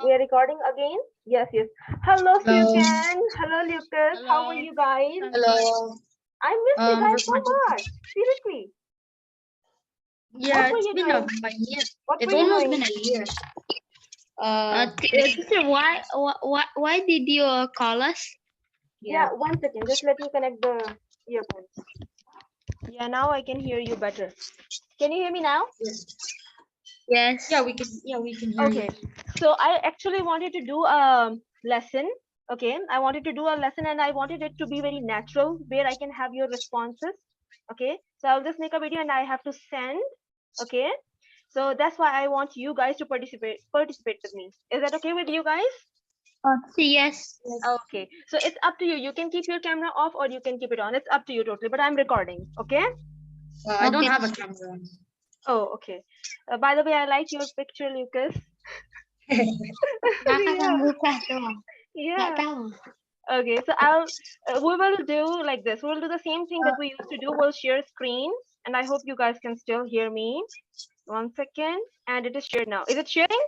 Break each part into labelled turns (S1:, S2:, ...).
S1: We are recording again? Yes, yes. Hello,
S2: Hello.
S1: Sukan. Hello, Lucas. How are
S3: Hello.
S1: you guys?
S2: Hello.
S1: I missed you guys so
S2: Recording.
S1: much. Seriously.
S2: Yeah,
S1: What were
S2: it's
S1: you
S2: been
S1: doing?
S2: a year.
S1: What were
S2: It's
S1: you
S2: almost
S1: doing?
S2: been a year.
S3: Teacher, why did you call us?
S1: Yeah, 1 second. Just let me connect the earphones. Yeah, now I can hear you better. Can you hear me now?
S2: Yes.
S3: Yes.
S2: Yeah, we can. Yeah, we can hear
S1: Okay.
S2: you.
S1: So I actually wanted to do a lesson. Okay. I wanted to do a lesson and I wanted it to be very natural where I can have your responses. Okay. So I'll just make a video and I have to send. Okay. So that's why I want you guys to participate with me. Is that okay with you guys?
S3: Yes.
S1: Okay. So it's up to you. You can keep your camera off or you can keep it on. It's up to you totally. But I'm recording. Okay.
S2: I don't
S3: Okay.
S2: have a camera on.
S1: Oh, okay. By the way, I like your picture, Lucas. Yeah. Yeah. Okay, so we will do like this. We'll do the same thing that we used to do. We'll share screen, and I hope you guys can still hear me. 1 second, and it is shared now. Is it sharing?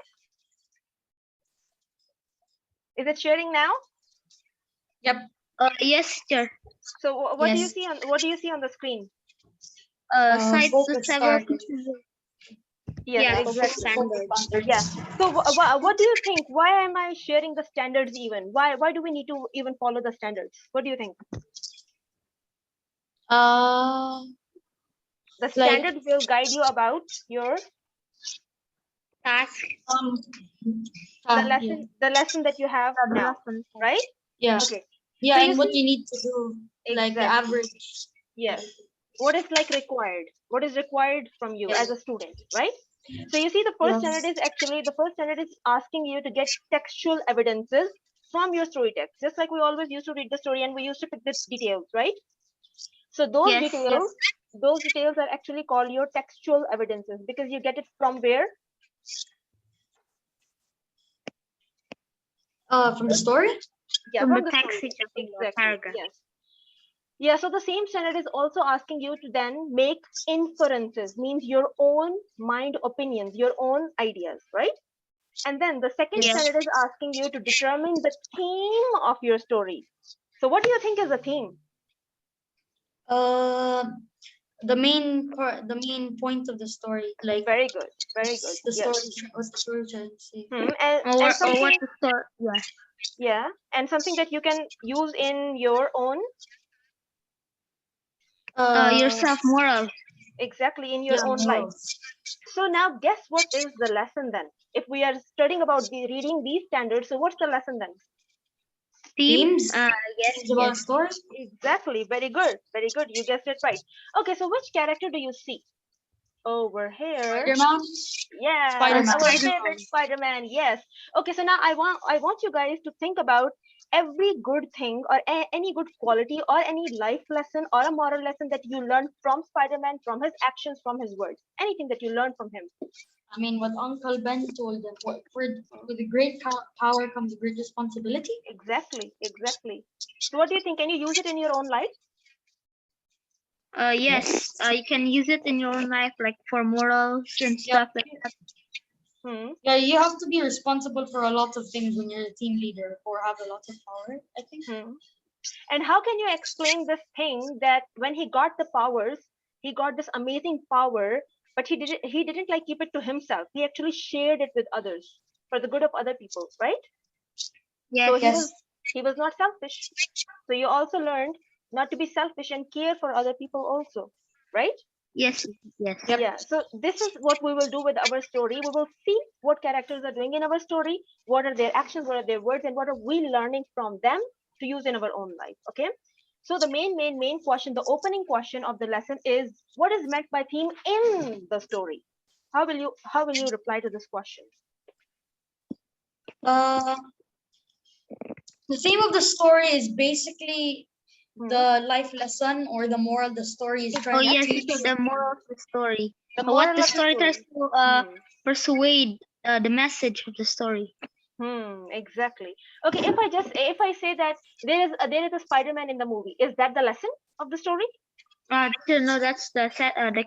S1: Is it sharing now?
S2: Yep.
S3: Yes, teacher.
S1: So what do you
S2: Yes.
S1: see on the screen?
S3: Sites
S2: Focus
S3: several
S2: started.
S3: pieces.
S1: Yes,
S3: Yeah,
S1: exactly.
S2: Focus
S1: Yeah.
S2: standards.
S1: So what do you think? Why am I sharing the standards even? Why do we need to even follow the standards? What do you think?
S2: Uh,
S1: The
S2: like
S1: standards will guide you about your
S3: Task.
S2: um,
S1: the
S2: yeah,
S1: lesson that you have now, right?
S2: yeah,
S1: Okay.
S2: yeah,
S1: So you
S2: and what
S1: see,
S2: you need to do, like the
S1: exactly.
S2: average.
S1: Yes. What is like required? What is required from you as
S2: Yes.
S1: a student, right? So you see, the first standard is asking you to get textual evidences from your story text, just like we always used to read the story and we used to pick the details, right? So
S3: Yes.
S1: those details are actually called your textual evidences because you get it from where?
S2: From the story.
S1: Yeah,
S3: From the
S1: from the story
S3: text
S1: text.
S3: section of the
S1: Exactly.
S3: paragraph.
S1: Yes. Yeah, so the same standard is also asking you to then make inferences, means your own mind opinions, your own ideas, right? And then the second
S3: Yes.
S1: standard is asking you to determine the theme of your story. So what do you think is the theme?
S2: Uh, the main part, the main point of the story, like
S1: Very good, very good.
S2: the
S1: Yes.
S2: story, what's the story trying to say?
S1: And
S3: Or what
S1: something,
S3: the story? Yeah.
S1: yeah, and something that you can use in your own,
S2: Uh,
S3: Yourself moral.
S1: exactly in your
S2: yeah,
S1: own life.
S2: morals.
S1: So now guess what is the lesson then? If we are studying about reading these standards, so what's the lesson then?
S3: Team.
S2: Themes.
S3: Yes.
S2: Themes about a
S3: Yes.
S2: story.
S1: Exactly. Very good. Very good. You guessed it right. Okay, so which character do you see? Over here.
S2: Spider-Man.
S1: Yeah,
S2: Spider-Man.
S1: our
S3: Spider.
S1: favorite Spider-Man. Yes. Okay, so now I want you guys to think about every good thing or any good quality or any life lesson or a moral lesson that you learned from Spider-Man, from his actions, from his words. Anything that you learned from him.
S2: I mean, what Uncle Ben told them. With a great power comes great responsibility.
S1: Exactly. Exactly. So what do you think? Can you use it in your own life?
S3: Yes. You can use it in your own life, like for morals and
S2: Yeah.
S3: stuff like that.
S1: Hmm.
S2: Yeah, you have to be responsible for a lot of things when you're a team leader or have a lot of power, I think.
S1: Hmm. And how can you explain this thing that when he got the powers, he got this amazing power, but he didn't like keep it to himself. He actually shared it with others for the good of other people, right? So
S3: Yes.
S2: Yes.
S1: he was not selfish. So you also learned not to be selfish and care for other people also, right?
S3: Yes. Yes.
S2: Yep.
S1: Yeah. So this is what we will do with our story. We will see what characters are doing in our story, what are their actions, what are their words, and what are we learning from them to use in our own life. Okay. So the main question, the opening question of the lesson is what is meant by theme in the story? How will you reply to this question?
S2: Uh, the theme of the story is basically
S1: Hmm?
S2: the life lesson or the moral the story is
S3: Oh
S2: trying to
S3: yes,
S2: teach.
S3: the moral of the story.
S1: The
S3: What
S1: moral
S3: the
S1: of the
S3: story tries
S1: story.
S3: to
S1: Hmm.
S3: persuade the message of the story.
S1: Exactly. Okay, if I say that there is a Spider-Man in the movie, is that the lesson of the story?
S3: No, that's the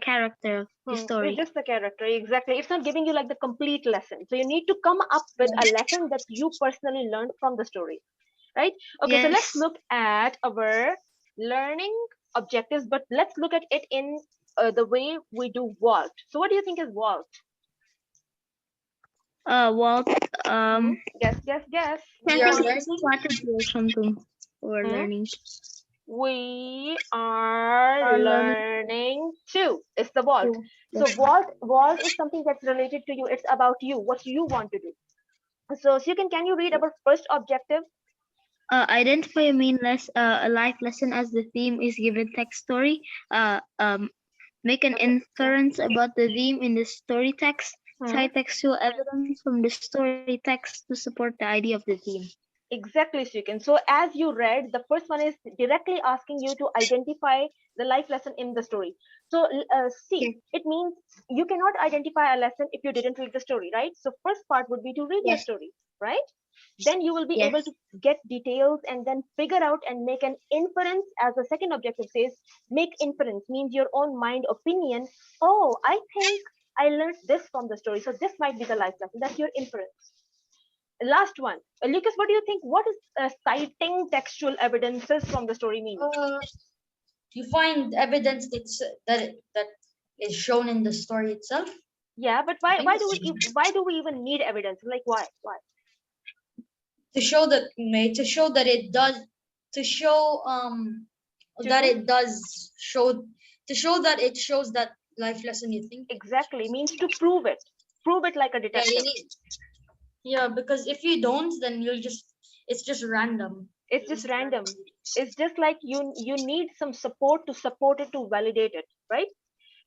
S3: character of the
S1: It's
S3: story.
S1: just the character, exactly. It's not giving you like the complete lesson. So you need to come up with a lesson that you personally learned from the story, right? Okay, so let's
S3: Yes.
S1: look at our learning objectives, but let's look at it in the way we do Vault. So what do you think is Vault?
S3: Walt.
S1: Guess, guess, guess.
S2: We
S3: Can't
S2: are
S3: think of
S2: learning.
S3: strategy or something. Or
S1: Hmm?
S3: learning.
S1: We are
S2: Are learning.
S1: learning too. It's the Vault.
S2: Too.
S1: So Vault is something that's related to you. It's about you, what you want to do. So can you read our first objective?
S3: Identify a a life lesson as the theme is given text story. Make an
S1: Okay.
S3: inference about the theme in the story text.
S1: Hmm.
S3: Cite textual evidence from the story text to support the idea of the theme.
S1: Exactly, Srikan. So as you read, the first one is directly asking you to identify the life lesson in the story. So
S3: Yes.
S1: see, it means you cannot identify a lesson if you didn't read the story, right? So first part would be to read the
S3: Yes.
S1: story, right? Then you will be
S3: Yes.
S1: able to get details and then figure out and make an inference. As the second objective says, make inference means your own mind opinion. Oh, I think I learned this from the story, so this might be the life lesson. That's your inference. Last one, Lucas, what do you think? What is citing textual evidences from the story mean?
S2: You find evidence that is shown in the story itself.
S1: Yeah, but
S2: I think
S1: why
S2: it's
S1: why do we even need evidence? Like why?
S2: to show that it does to show
S1: To
S2: that
S1: do
S2: it does show to show that it shows that life lesson you think.
S1: exactly means to prove it. Prove it like a
S2: Yeah, you
S1: detective.
S2: need. Yeah, because if you don't, then it's just random.
S1: It's just random. It's just like you need some support to support it, to validate it, right?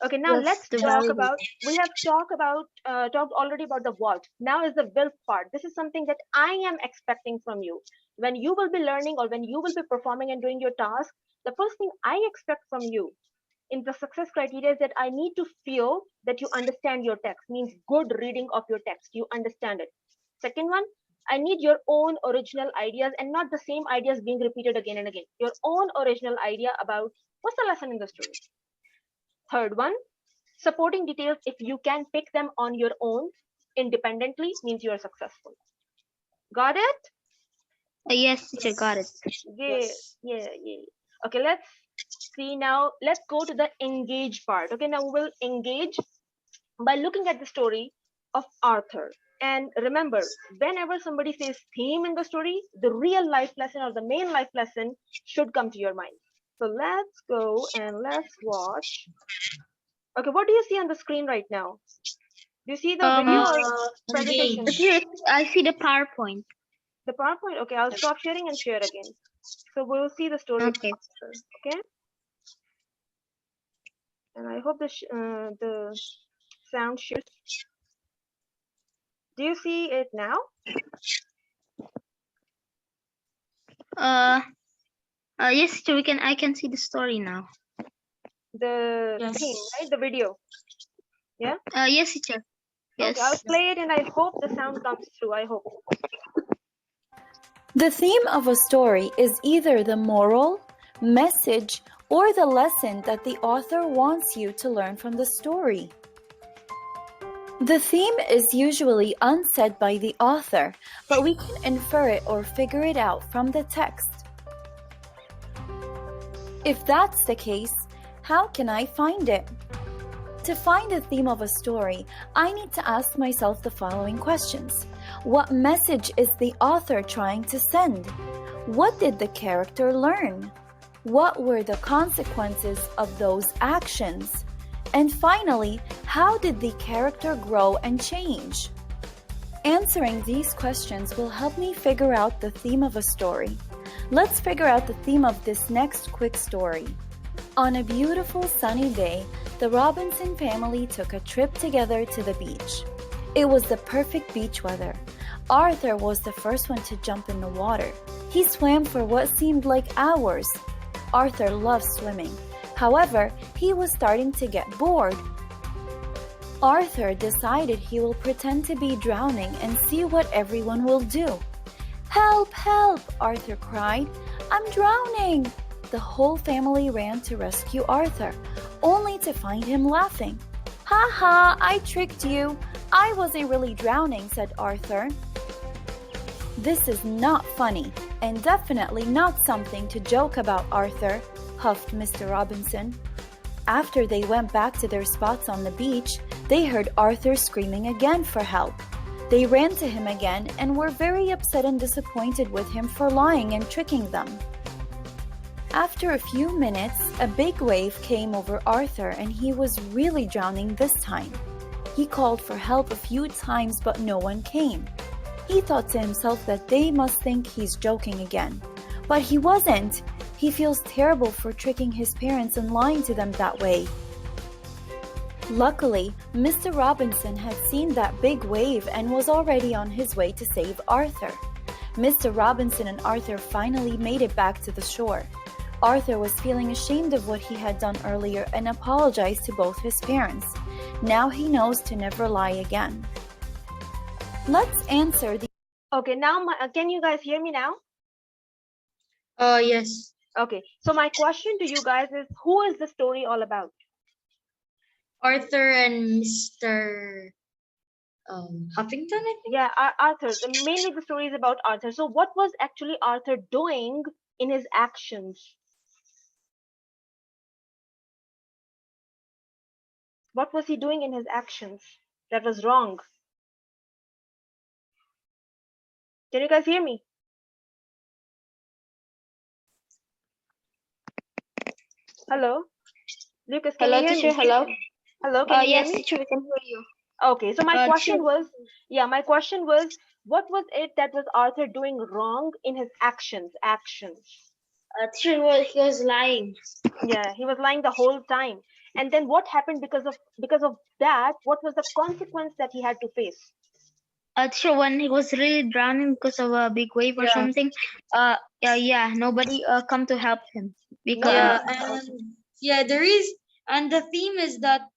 S1: Okay, now
S3: Yes,
S1: let's
S3: to
S1: talk
S3: validate.
S1: about, we have talked already about the vault. Now is the will part. This is something that I am expecting from you. When you will be learning or when you will be performing and doing your task, the first thing I expect from you in the success criteria is that I need to feel that you understand your text, means good reading of your text, you understand it. Second one, I need your own original ideas and not the same ideas being repeated again and again. Your own original idea about what's the lesson in the story. Third one, supporting details, if you can pick them on your own independently, means you are successful. Got it?
S3: Yes, teacher, got it.
S1: Yeah, yeah, yeah. Okay, let's see now. Let's go to the engage part. Okay, now we will engage by looking at the story of Arthur. And remember, whenever somebody says theme in the story, the real life lesson or the main life lesson should come to your mind. So let's go and let's watch. Okay, what do you see on the screen right now? Do you see the video
S3: Um,
S1: or presentation?
S2: Engage.
S3: I see the PowerPoint.
S1: The PowerPoint? Okay, I'll stop sharing and share again. So we'll see the story of
S3: Okay.
S1: Arthur. Okay? And I hope the sound shares. Do you see it now?
S3: Uh, yes, teacher, I can see the story now.
S1: The
S2: Yes.
S1: theme, right? The video. Yeah?
S3: Yes, teacher. Yes.
S1: Okay, I'll play it and I hope the sound comes through. I hope.
S4: The theme of a story is either the moral, message, or the lesson that the author wants you to learn from the story. The theme is usually unsaid by the author, but we can infer it or figure it out from the text. If that's the case, how can I find it? To find the theme of a story, I need to ask myself the following questions. What message is the author trying to send? What did the character learn? What were the consequences of those actions? And finally, how did the character grow and change? Answering these questions will help me figure out the theme of a story. Let's figure out the theme of this next quick story. On a beautiful sunny day, the Robinson family took a trip together to the beach. It was the perfect beach weather. Arthur was the first one to jump in the water. He swam for what seemed like hours. Arthur loved swimming. However, he was starting to get bored. Arthur decided he will pretend to be drowning and see what everyone will do. "Help, help!" Arthur cried. "I'm drowning!" the whole family ran to rescue Arthur, only to find him laughing. "Ha ha, I tricked you. I wasn't really drowning," said Arthur. "This is not funny, and definitely not something to joke about, Arthur," huffed Mr. Robinson. After they went back to their spots on the beach, they heard Arthur screaming again for help. They ran to him again and were very upset and disappointed with him for lying and tricking them. After a few minutes, a big wave came over Arthur and he was really drowning this time. He called for help a few times, but no one came. He thought to himself that they must think he's joking again. But he wasn't. He feels terrible for tricking his parents and lying to them that way. Luckily, Mr. Robinson had seen that big wave and was already on his way to save Arthur. Mr. Robinson and Arthur finally made it back to the shore. Arthur was feeling ashamed of what he had done earlier and apologized to both his parents. Now he knows to never lie again. Let's answer the
S1: Okay, now can you guys hear me now?
S2: Yes.
S1: Okay, so my question to you guys is, who is the story all about?
S2: Arthur and Mr. Huffington, I think.
S1: Yeah, Arthur. Mainly the story is about Arthur. So what was actually Arthur doing in his actions? What was he doing in his actions that was wrong? Can you guys hear me? Hello? Lucas, can
S3: Hello,
S1: you hear
S3: teacher.
S1: me?
S3: Hello.
S1: Hello, can you hear
S3: Yes,
S1: me?
S3: teacher, we can hear you.
S1: Okay, so my
S3: Teacher,
S1: question was, what was it that was Arthur doing wrong in his actions?
S3: teacher, he was lying.
S1: Yeah, he was lying the whole time. And then what happened because of that? What was the consequence that he had to face?
S3: Teacher, when he was really drowning because of a big wave or something, nobody come to help him because
S2: Yeah, there is, and the theme is that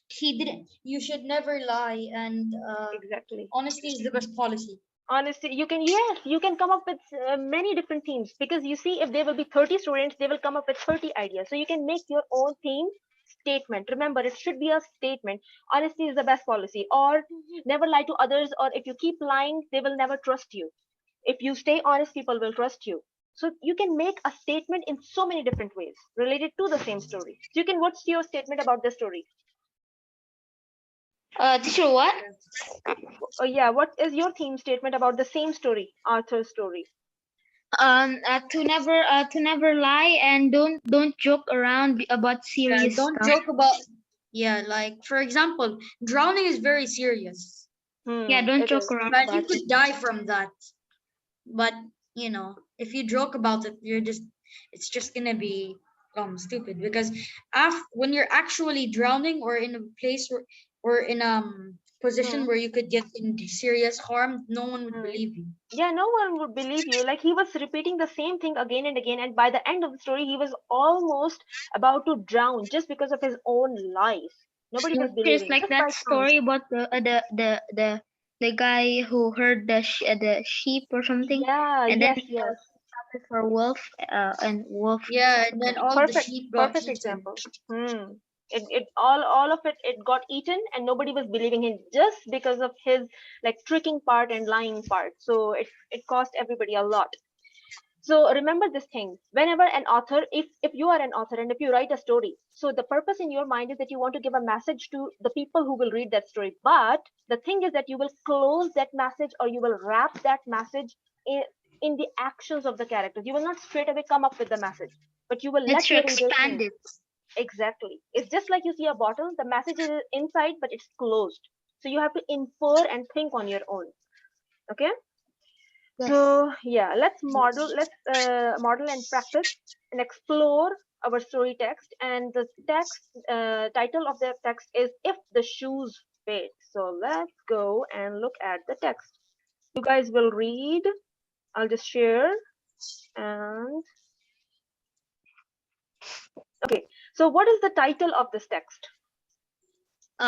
S2: he didn't. You should never lie, and
S1: Exactly.
S2: honesty is the best policy.
S1: Honestly, you can come up with many different themes, because you see, if there will be 30 students, they will come up with 30 ideas. So you can make your own theme statement. Remember, it should be a statement. Honesty is the best policy, or never lie to others, or if you keep lying, they will never trust you. If you stay honest, people will trust you. So you can make a statement in so many different ways related to the same story. So you can, what's your statement about the story?
S3: teacher, what?
S1: Oh yeah, what is your theme statement about the same story, Arthur's story?
S3: To never lie and don't joke around about serious
S2: Don't
S3: stuff.
S2: joke about. Yeah, like for example, drowning is very serious.
S3: Yeah, don't
S1: It
S3: joke
S1: is.
S3: around
S2: But you
S3: about it.
S2: could die from that. But if you joke about it, it's just gonna be stupid, because when you're actually drowning or in a place or in position
S1: Hmm.
S2: where you could get into serious harm, no one would
S1: Hmm.
S2: believe you.
S1: Yeah, no one would believe you. Like, he was repeating the same thing again and again, and by the end of the story, he was almost about to drown just because of his own lies. Nobody was
S3: Just
S1: believing,
S3: like
S1: just
S3: that
S1: by chance.
S3: story about the guy who heard the sheep or something,
S1: Yeah,
S3: and then
S1: yes, yes.
S3: started for wolf and wolf.
S2: Yeah, and then all the
S1: Perfect,
S2: sheep got
S1: perfect
S2: eaten.
S1: example. It all of it got eaten, and nobody was believing him just because of his like tricking part and lying part. So it cost everybody a lot. So remember this thing: whenever an author, if you are an author and if you write a story, so the purpose in your mind is that you want to give a message to the people who will read that story. But the thing is that you will close that message, or you will wrap that message in the actions of the characters. You will not straight away come up with the message, but you will
S3: Let's
S1: let your reader
S3: expand
S1: think.
S3: it.
S1: Exactly. It's just like you see a bottle, the message is inside, but it's closed. So you have to infer and think on your own. Okay.
S3: Yes.
S1: So yeah, let's model and practice and explore our story text. And the text title of the text is "If the Shoes Fit." So let's go and look at the text. You guys will read. I'll just share. And okay, so what is the title of this text?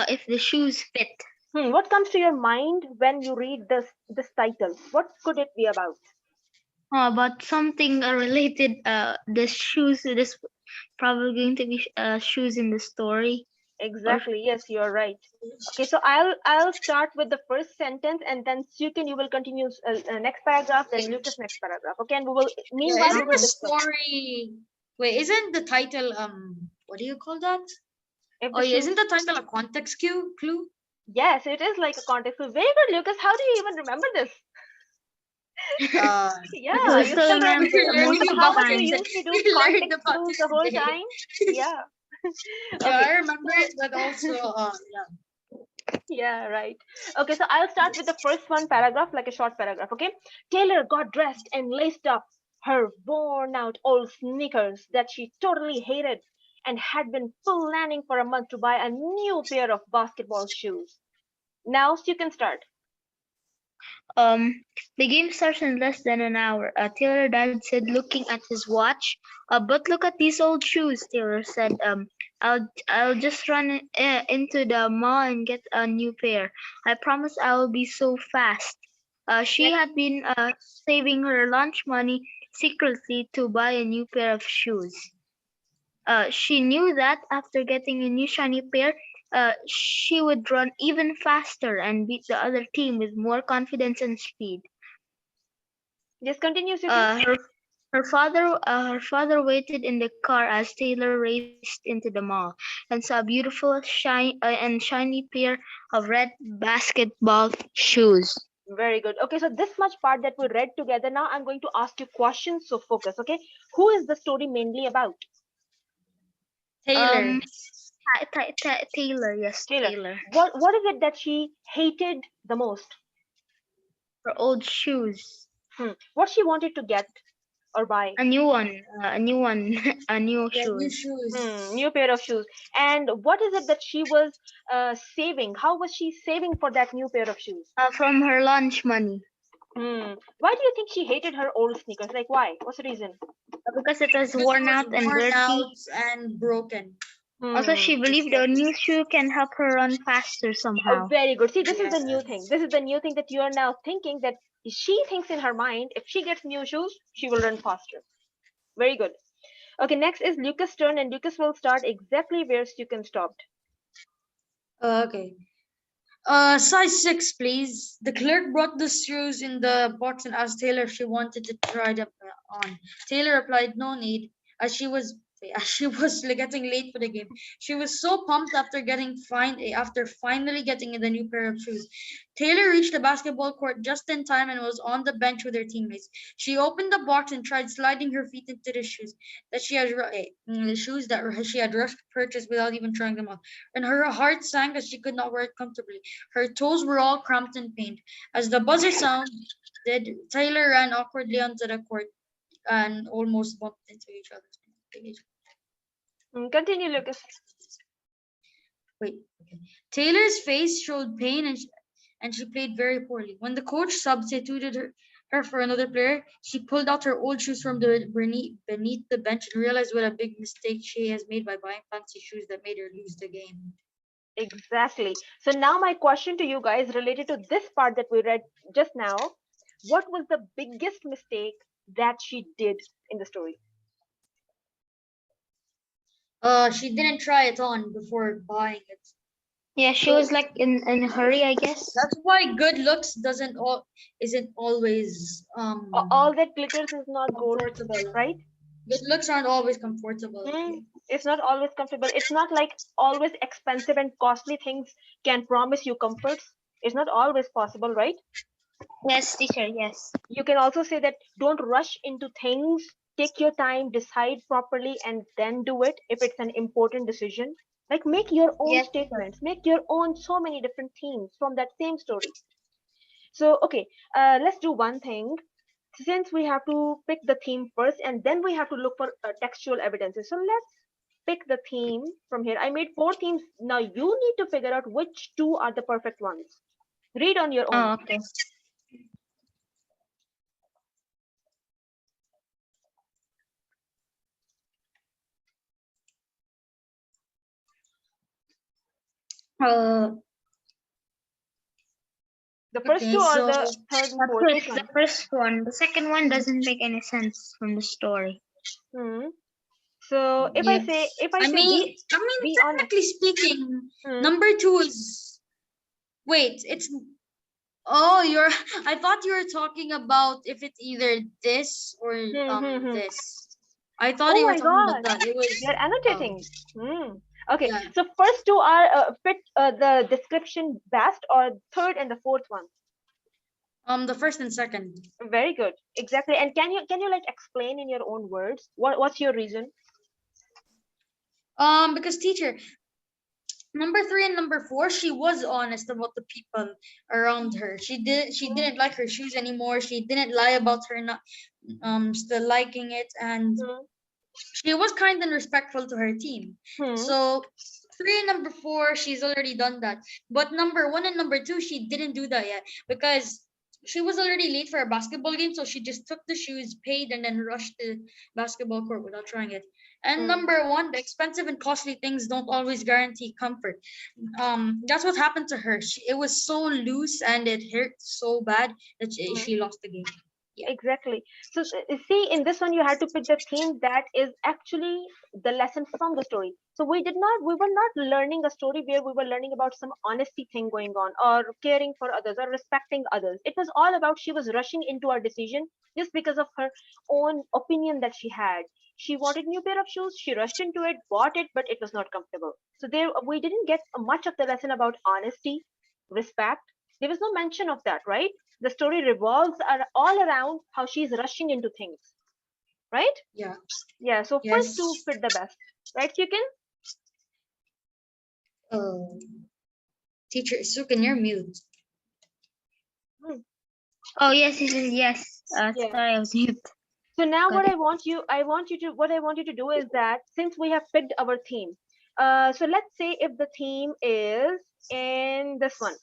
S3: If the shoes fit.
S1: What comes to your mind when you read this title? What could it be about?
S3: But something related. The shoes. This probably going to be shoes in the story. Or
S1: Exactly. Yes, you're right. Okay, so I'll start with the first sentence, and then Sukin, you will continue next paragraph, then
S2: Wait,
S1: Lucas next paragraph. Okay, and we will
S2: yeah,
S1: meanwhile we
S2: isn't
S1: will
S2: the
S1: discuss
S2: story? Wait, isn't the title what do you call that?
S1: if
S2: Oh
S1: the
S2: yeah,
S1: shoes.
S2: isn't the title a context clue?
S1: Yes, it is like a context. So very good, Lucas. How do you even remember this?
S2: Uh,
S1: Yeah,
S3: we
S1: you
S3: still
S1: still
S2: because
S1: remember.
S3: remember
S2: we're
S3: most
S2: learning
S3: of
S1: After
S3: the
S1: how
S2: about
S1: much
S2: it.
S1: we
S3: time.
S1: used to do
S2: We learned
S1: context
S2: about
S1: clues
S2: it
S1: the whole
S2: today.
S1: time. Yeah.
S2: Yeah,
S1: Okay.
S2: I remember
S1: So
S2: it, but also yeah.
S1: yeah, right. Okay, so I'll start with the first one paragraph, like a short paragraph. Okay. Taylor got dressed and laced up her worn out old sneakers that she totally hated and had been planning for a month to buy a new pair of basketball shoes. Now you can start.
S3: Um, the game starts in less than an hour. Taylor dad said, looking at his watch. But look at these old shoes. Taylor said, I'll just run into the mall and get a new pair. I promise I will be so fast. She
S2: Next,
S3: had been saving her lunch money secretly to buy a new pair of shoes. She knew that after getting a new shiny pair, she would run even faster and beat the other team with more confidence and speed.
S1: Just continue, you can.
S3: Uh, her her father waited in the car as Taylor raced into the mall and saw a beautiful shiny pair of red basketball shoes.
S1: Very good. Okay, so this much part that we read together, now I'm going to ask you questions, so focus, okay? Who is the story mainly about?
S2: Taylor.
S3: Um, Taylor, yes,
S1: Taylor.
S3: Taylor.
S1: What is it that she hated the most?
S3: Her old shoes.
S1: What she wanted to get or buy?
S3: A new one, a new
S2: Yeah, new
S3: shoes.
S2: shoes.
S1: New pair of shoes. And what is it that she was saving? How was she saving for that new pair of shoes?
S3: From her lunch money.
S1: Why do you think she hated her old sneakers? Like, why? What's the reason?
S3: Because it was
S2: Because it
S3: worn
S2: was
S3: out and
S2: worn
S3: dirty.
S2: out and broken.
S3: Also, she believed a
S1: Exactly.
S3: new shoe can help her run faster
S1: Oh,
S3: somehow.
S1: very good. See, this is the new thing.
S2: Yes.
S1: This is the new thing that you are now thinking, that she thinks in her mind, if she gets new shoes, she will run faster. Very good. Okay, next is Lucas' turn, and Lucas will start exactly where Sukin stopped.
S2: Okay. Size 6, please. The clerk brought the shoes in the box and asked Taylor if she wanted to try them on. Taylor replied, "No need," as she was as she was getting late for the game. She was so pumped after finally getting the new pair of shoes. Taylor reached the basketball court just in time and was on the bench with her teammates. She opened the box and tried sliding her feet into the shoes that she had rushed to purchase without even trying them on, and her heart sank as she could not wear it comfortably. Her toes were all cramped and pained. As the buzzer sounded, Taylor ran awkwardly onto the court and almost bumped into each other.
S1: Continue, Lucas.
S2: Wait, okay. Taylor's face showed pain and she played very poorly. When the coach substituted her for another player, she pulled out her old shoes from beneath the bench and realized what a big mistake she has made by buying fancy shoes that made her lose the game.
S1: Exactly. So now my question to you guys related to this part that we read just now, what was the biggest mistake that she did in the story?
S2: She didn't try it on before buying it.
S3: Yeah, she
S2: So
S3: was like in a hurry, I guess.
S2: that's why good looks doesn't all isn't always
S1: All that glitters is not gold,
S2: comfortable.
S1: right?
S2: Good looks aren't always comfortable.
S1: Hmm.
S2: Okay.
S1: It's not always comfortable. It's not like always expensive and costly things can promise you comforts. It's not always possible, right?
S3: Yes, teacher, yes.
S1: You can also say that don't rush into things. Take your time, decide properly, and then do it if it's an important decision. Like make your own
S3: Yes, teacher.
S1: statements, make your own so many different themes from that same story. So, okay, let's do one thing. Since we have to pick the theme first and then we have to look for textual evidences. So, let's pick the theme from here. I made four themes. Now, you need to figure out which two are the perfect ones. Read on your own.
S3: Oh, okay.
S2: Uh,
S1: The first two
S2: Okay,
S1: or
S2: so
S1: the third and
S3: The
S1: fourth? Which
S3: the
S1: one?
S3: first one. The second one doesn't make any sense from the story.
S1: Hmm. So
S2: yeah,
S1: if I say be honest.
S2: technically speaking,
S1: Hmm.
S2: number two is wait. It's oh, you're. I thought you were talking about if it's either this or
S1: Hmm, hmm, hmm.
S2: this. I thought
S1: Oh
S2: you were
S1: my
S2: talking about
S1: God,
S2: that. It was
S1: you're annotating. Hmm. Okay,
S2: yeah.
S1: so first two are fit the description best, or third and the fourth one.
S2: The first and second.
S1: Very good, exactly. And can you like explain in your own words what's your reason?
S2: Because teacher, number three and number four, she was honest about the people around her. She didn't like her shoes anymore. She didn't lie about her not still liking it, and
S1: Hmm.
S2: she was kind and respectful to her team.
S1: Hmm.
S2: So three and number four, she's already done that. But number one and number two, she didn't do that yet because she was already late for a basketball game. So she just took the shoes, paid, and then rushed the basketball court without trying it. And
S1: Hmm.
S2: number one, the expensive and costly things don't always guarantee comfort. That's what happened to her. It was so loose and it hurt so bad that
S1: Hmm.
S2: she lost the game. Yeah.
S1: Exactly. So see, in this one, you had to pick the theme that is actually the lesson from the story. So we were not learning a story where we were learning about some honesty thing going on, or caring for others, or respecting others. It was all about she was rushing into her decision just because of her own opinion that she had. She wanted new pair of shoes. She rushed into it, bought it, but it was not comfortable. So there, we didn't get much of the lesson about honesty, respect. There was no mention of that, right? The story revolves all around how she's rushing into things, right?
S2: Yeah.
S1: Yeah, so first two
S2: Yes.
S1: fit the best, right? You can.
S2: Oh, teacher, Sukan, you're mute.
S1: Hmm.
S3: Oh yes, yes.
S1: Yeah.
S3: Sorry, I was mute.
S1: So now
S3: Got it.
S1: what I want you to do is that since we have picked our theme, so let's say if the theme is in this one,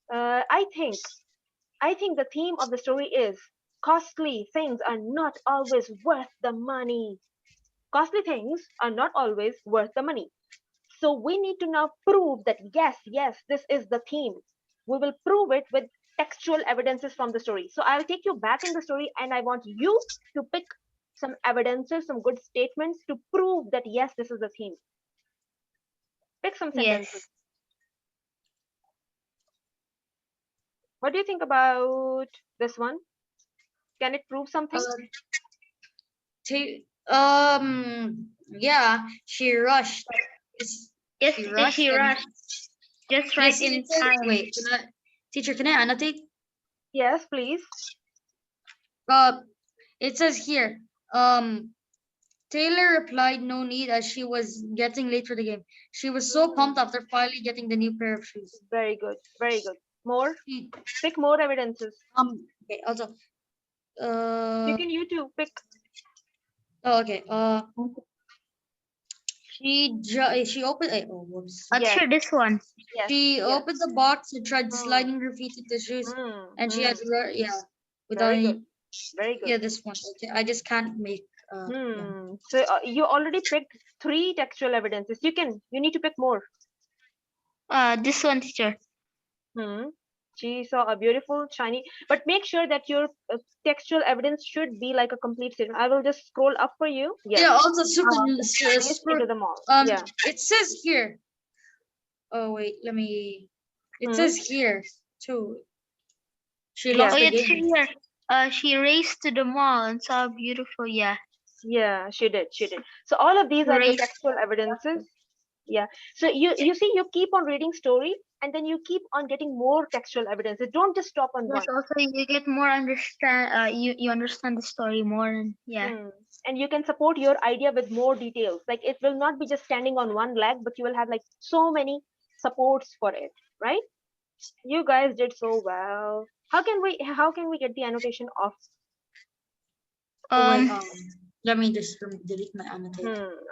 S1: I think the theme of the story is costly things are not always worth the money. Costly things are not always worth the money. So we need to now prove that yes, this is the theme. We will prove it with textual evidences from the story. So I'll take you back in the story and I want you to pick some evidences, some good statements to prove that yes, this is the theme. Pick some sentences.
S3: Yes.
S1: What do you think about this one? Can it prove
S2: Uh,
S1: something?
S2: yeah, she rushed. It's,
S3: Yes,
S2: she
S3: she
S2: rushed and
S3: rushed just
S2: you
S3: right
S2: see,
S3: in
S2: it says,
S3: time.
S2: wait, teacher, can I annotate?
S1: Yes, please.
S2: Uh, it says here, Taylor replied, "No need," as she was getting late for the game. She was so pumped
S1: Hmm.
S2: after finally getting the new pair of shoes.
S1: Very good. Very good. More?
S2: She,
S1: Pick more evidences.
S2: okay, also,
S1: You
S2: uh,
S1: can you too pick.
S2: oh, okay, she opened, oh, whoops.
S1: Yes,
S3: Sure, this one.
S1: yes,
S2: She
S1: yes.
S2: opened the box and tried
S1: Hmm.
S2: sliding her feet into the shoes,
S1: Hmm.
S2: and she
S1: Hmm.
S2: had, yeah, without
S1: Very good.
S2: any,
S1: Very good.
S2: yeah, this one. Okay, I just can't make, yeah.
S1: So you already picked three textual evidences. You need to pick more.
S3: This one, teacher.
S1: Hmm. She saw a beautiful, shiny, but make sure that your textual evidence should be like a complete statement. I will just scroll up for you. Yes.
S2: Yeah, also super,
S1: Okay. Race into the mall. Yeah.
S2: it says here, oh, wait, let me, it
S1: Hmm.
S2: says here, too, she
S3: Oh
S2: lost
S1: Yes.
S2: the
S3: yeah,
S2: game.
S3: here. She raced to the mall and saw beautiful. Yeah,
S1: Yeah, she did. She did. So all of these are your
S3: race.
S1: textual evidences. Yeah. So you see, you keep on reading story, and then you keep on getting more textual evidences. Don't just stop on
S3: Yes,
S1: one.
S3: also you get more understand. You understand the story more. And yeah.
S1: Hmm. And you can support your idea with more details. Like it will not be just standing on one leg, but you will have like so many supports for it, right? You guys did so well. How can we get the annotation off?
S2: Oh, wait,
S3: Um.
S2: let me just delete my annotate.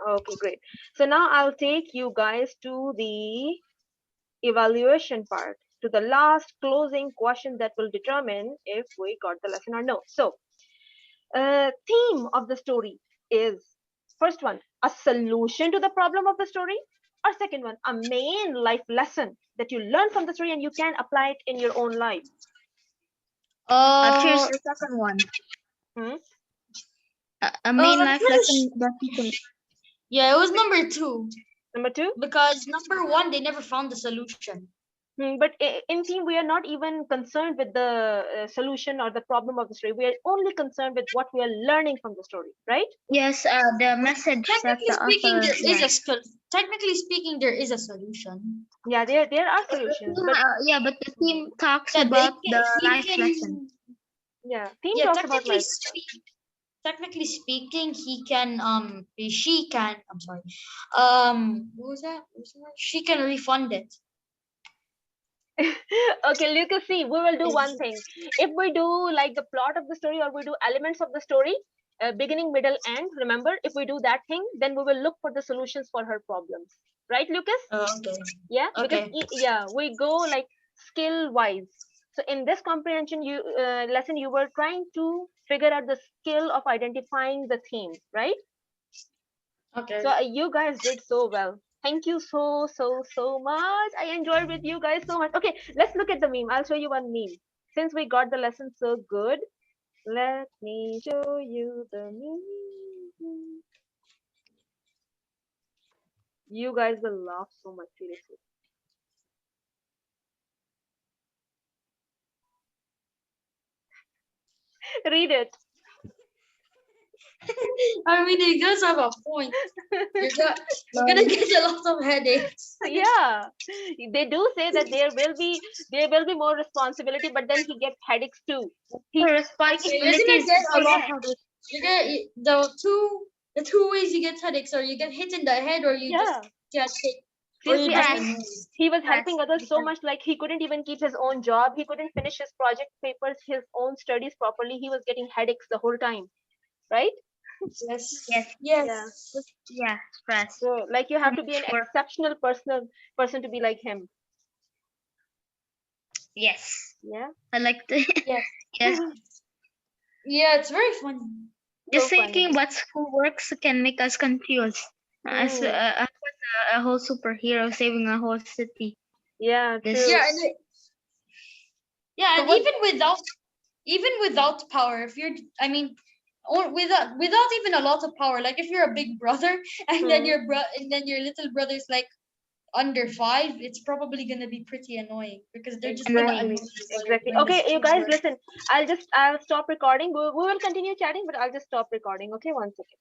S1: Okay, great. So now I'll take you guys to the evaluation part, to the last closing question that will determine if we got the lesson or no. So, theme of the story is first one, a solution to the problem of the story, or second one, a main life lesson that you learn from the story and you can apply it in your own life.
S3: Choose the second one.
S1: Hmm?
S3: A main life
S2: Trish.
S3: lesson that you can.
S2: Yeah, it was number 2
S1: Number two.
S2: because number 1 they never found the solution.
S1: But in theme, we are not even concerned with the solution or the problem of the story. We are only concerned with what we are learning from the story, right?
S3: Yes, the message that
S2: Technically
S3: the
S2: speaking,
S3: author.
S2: there is
S3: Yeah.
S2: a technically speaking there is a solution.
S1: Yeah, there are
S3: But the
S1: solutions,
S3: theme,
S1: but
S3: yeah, but the theme talks
S2: Yeah,
S3: about the
S2: he
S3: life lesson.
S2: can.
S1: yeah, theme
S2: Yeah,
S1: talks about life.
S2: technically speaking, he can she can. I'm sorry. What was that? What was the word? She can refund it.
S1: Okay, Lucas, see, we will do one thing. If we do like the plot of the story or we do elements of the story, beginning, middle, end, remember, if we do that thing, then we will look for the solutions for her problems. Right, Lucas?
S2: Okay.
S1: Yeah, because
S2: Okay.
S1: yeah, we go like skill wise. So in this comprehension lesson, you were trying to figure out the skill of identifying the theme, right?
S2: Okay.
S1: So you guys did so well. Thank you so much. I enjoyed with you guys so much. Okay, let's look at the meme. I'll show you one meme. Since we got the lesson so good, let me show you the meme. You guys will laugh so much, seriously. Read it.
S2: I mean, it does have a point. You're gonna get a lot of headaches.
S1: Yeah, they do say that there will be more responsibility, but then he gets headaches too.
S3: The
S1: He
S2: You're gonna
S3: responsibilities
S2: get a
S3: for
S2: lot.
S3: the
S2: You get the two ways you get headaches, or you get hit in the head, or you just
S1: yeah,
S2: get sick, or you're
S1: seriously,
S2: just
S1: I mean,
S2: annoyed.
S3: stress.
S1: he was
S3: Stress
S1: helping others so
S3: because
S1: much, like he couldn't even keep his own job, he couldn't finish his project papers, his own studies properly, he was getting headaches the whole time, right?
S3: yes,
S2: Yes.
S1: Yeah,
S3: just, yeah, stress.
S1: so like you
S3: Too
S1: have to be an
S3: much work.
S1: exceptional person to be like him.
S3: Yes,
S1: Yeah.
S3: I like to.
S2: Yes.
S3: Yes,
S2: Yeah, it's very funny.
S3: just
S1: So funny.
S3: thinking what school works can make us confused.
S1: Mm,
S3: As a whole superhero saving a whole city.
S1: yeah,
S3: This.
S1: true.
S2: Yeah, yeah,
S1: So
S2: and
S1: what?
S2: even without power, if you're, I mean, or without even a lot of power, like if you're a big brother and then
S1: Hmm.
S2: your little brother's like under 5, it's probably gonna be pretty annoying because they're just gonna
S1: Exactly.
S2: annoy you
S1: Exactly.
S2: when the
S1: Okay, you
S2: school's
S1: guys,
S2: work.
S1: listen. I'll stop recording. We will continue chatting, but I'll just stop recording. Okay, one second.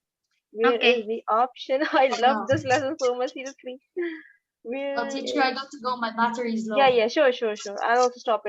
S1: Where
S3: Okay.
S1: is the option? I love
S2: No,
S1: this lesson so much, seriously.
S2: I'll
S1: Where
S2: teach you. I
S1: is?
S2: got to go. My battery's
S1: Yeah,
S2: low.
S1: yeah, sure, sure, sure. I'll also stop